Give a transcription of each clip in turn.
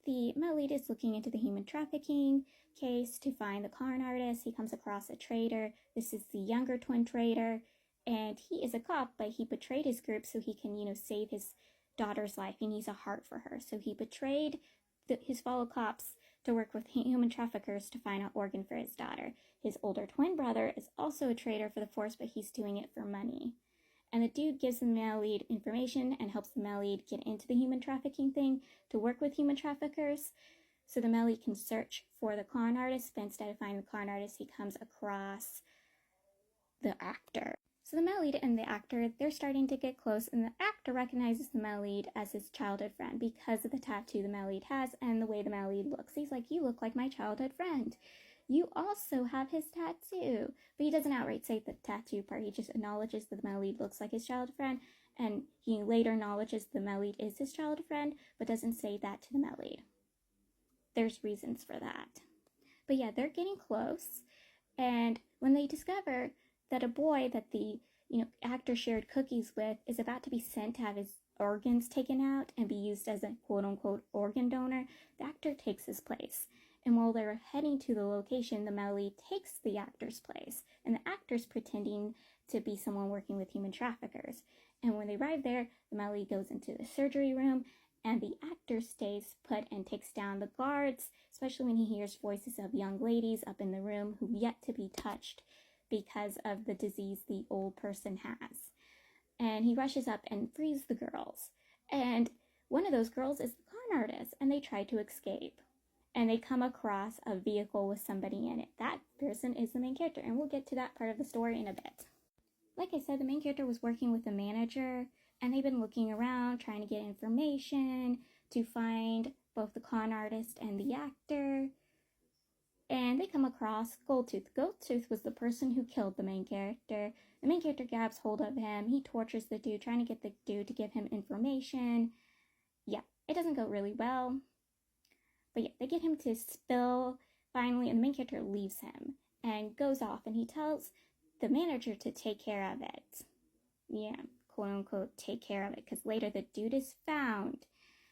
the male lead is looking into the human trafficking case to find the con artist. He comes across a traitor. This is the younger twin traitor, and he is a cop, but he betrayed his group so he can, save his daughter's life. He needs a heart for her. So he betrayed his fellow cops to work with human traffickers to find an organ for his daughter. His older twin brother is also a traitor for the force, but he's doing it for money. And the dude gives the male lead information and helps the male lead get into the human trafficking thing to work with human traffickers. So the male lead can search for the con artist, but instead of finding the con artist, he comes across the actor. So the male lead and the actor, they're starting to get close, and the actor recognizes the male lead as his childhood friend because of the tattoo the male lead has and the way the male lead looks. He's like, "You look like my childhood friend. You also have his tattoo." But he doesn't outright say the tattoo part. He just acknowledges that the male lead looks like his childhood friend, and he later acknowledges the male lead is his childhood friend, but doesn't say that to the male lead. There's reasons for that. But yeah, they're getting close, and when they discover that a boy that the actor shared cookies with is about to be sent to have his organs taken out and be used as a quote-unquote organ donor, the actor takes his place. And while they're heading to the location, the male lead takes the actor's place, and the actor's pretending to be someone working with human traffickers. And when they arrive there, the male lead goes into the surgery room, and the actor stays put and takes down the guards, especially when he hears voices of young ladies up in the room who've yet to be touched because of the disease the old person has. And he rushes up and frees the girls. And one of those girls is the con artist, and they try to escape. And they come across a vehicle with somebody in it. That person is the main character, and we'll get to that part of the story in a bit. Like I said, the main character was working with the manager, and they've been looking around, trying to get information to find both the con artist and the actor. And they come across Goldtooth. Goldtooth was the person who killed the main character. The main character grabs hold of him. He tortures the dude, trying to get the dude to give him information. Yeah, it doesn't go really well. But yeah, they get him to spill finally, and the main character leaves him and goes off, and he tells the manager to take care of it. Yeah, quote unquote, take care of it, because later the dude is found.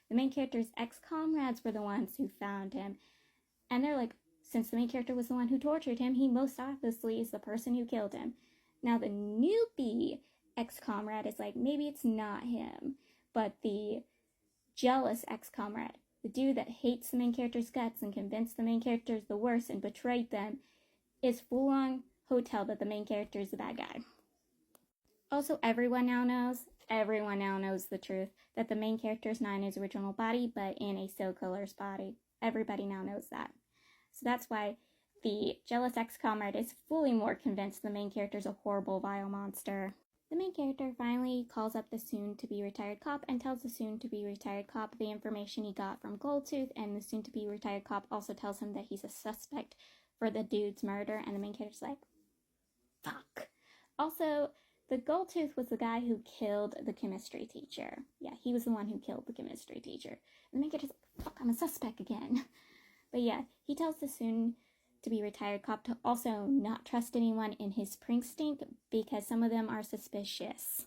The main character's ex-comrades were the ones who found him, and they're like, since the main character was the one who tortured him, he most obviously is the person who killed him. Now the newbie ex-comrade is like, maybe it's not him, but the jealous ex-comrade, the dude that hates the main character's guts and convinced the main character is the worst and betrayed them, is full-on hotel that the main character is the bad guy. Also, everyone now knows the truth, that the main character is not in his original body, but in a serial killer's body. Everybody now knows that. So that's why the jealous ex-comrade is fully more convinced the main character is a horrible, vile monster. The main character finally calls up the soon-to-be retired cop and tells the soon-to-be retired cop the information he got from Goldtooth, and the soon-to-be retired cop also tells him that he's a suspect for the dude's murder, and the main character's like, fuck. Also, the Goldtooth was the guy who killed the chemistry teacher. Yeah, he was the one who killed the chemistry teacher. And the main character's like, fuck, I'm a suspect again. But yeah, he tells the soon-to-be retired cop to also not trust anyone in his precinct because some of them are suspicious.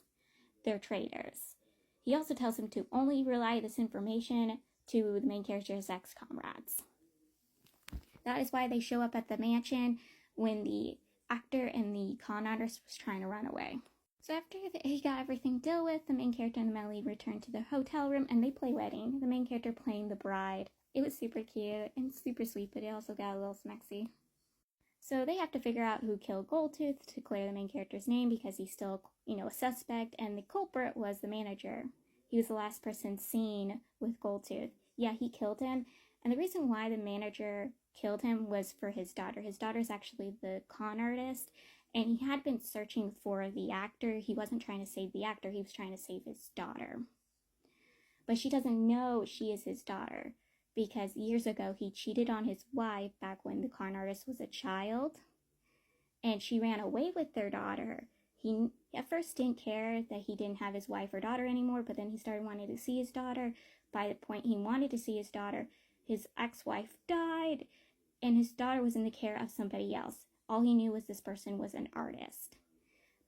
They're traitors. He also tells him to only relay this information to the main character's ex-comrades. That is why they show up at the mansion when the actor and the con artist was trying to run away. So after he got everything dealt with, the main character and the male lead return to the hotel room and they play wedding. The main character playing the bride. It was super cute and super sweet, but it also got a little smexy. So they have to figure out who killed Goldtooth to clear the main character's name because he's still, a suspect, and the culprit was the manager. He was the last person seen with Goldtooth. Yeah, he killed him, and the reason why the manager killed him was for his daughter. His daughter's actually the con artist, and he had been searching for the actor. He wasn't trying to save the actor, he was trying to save his daughter. But she doesn't know she is his daughter, because years ago he cheated on his wife back when the con artist was a child, and she ran away with their daughter. He at first didn't care that he didn't have his wife or daughter anymore, but then he started wanting to see his daughter. By the point he wanted to see his daughter, his ex-wife died, and his daughter was in the care of somebody else. All he knew was this person was an artist.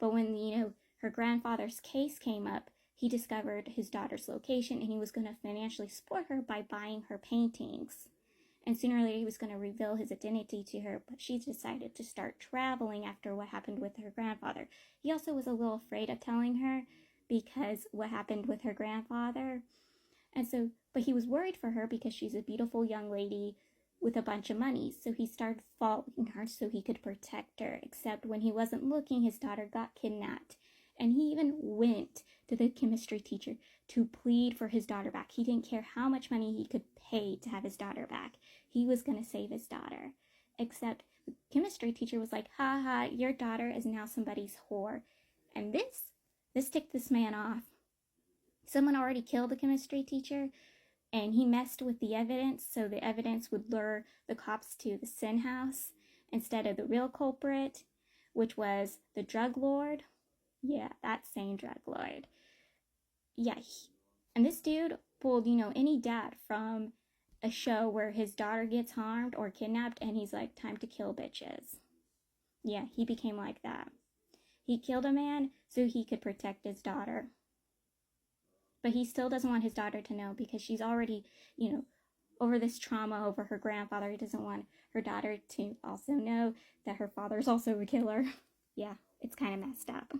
But when, her grandfather's case came up, he discovered his daughter's location, and he was going to financially support her by buying her paintings. And sooner or later, he was going to reveal his identity to her, but she decided to start traveling after what happened with her grandfather. He also was a little afraid of telling her because what happened with her grandfather. And so, but he was worried for her because she's a beautiful young lady with a bunch of money. So he started following her so he could protect her. Except when he wasn't looking, his daughter got kidnapped. And he even went to the chemistry teacher to plead for his daughter back. He didn't care how much money he could pay to have his daughter back. He was going to save his daughter. Except the chemistry teacher was like, ha ha, your daughter is now somebody's whore. And this ticked this man off. Someone already killed the chemistry teacher, and he messed with the evidence, so the evidence would lure the cops to the Sin House instead of the real culprit, which was the drug lord. Yeah, that same drug lord. Yeah, and this dude pulled, any dad from a show where his daughter gets harmed or kidnapped, and he's like, time to kill bitches. Yeah, he became like that. He killed a man so he could protect his daughter. But he still doesn't want his daughter to know because she's already, over this trauma over her grandfather. He doesn't want her daughter to also know that her father's also a killer. Yeah, it's kind of messed up.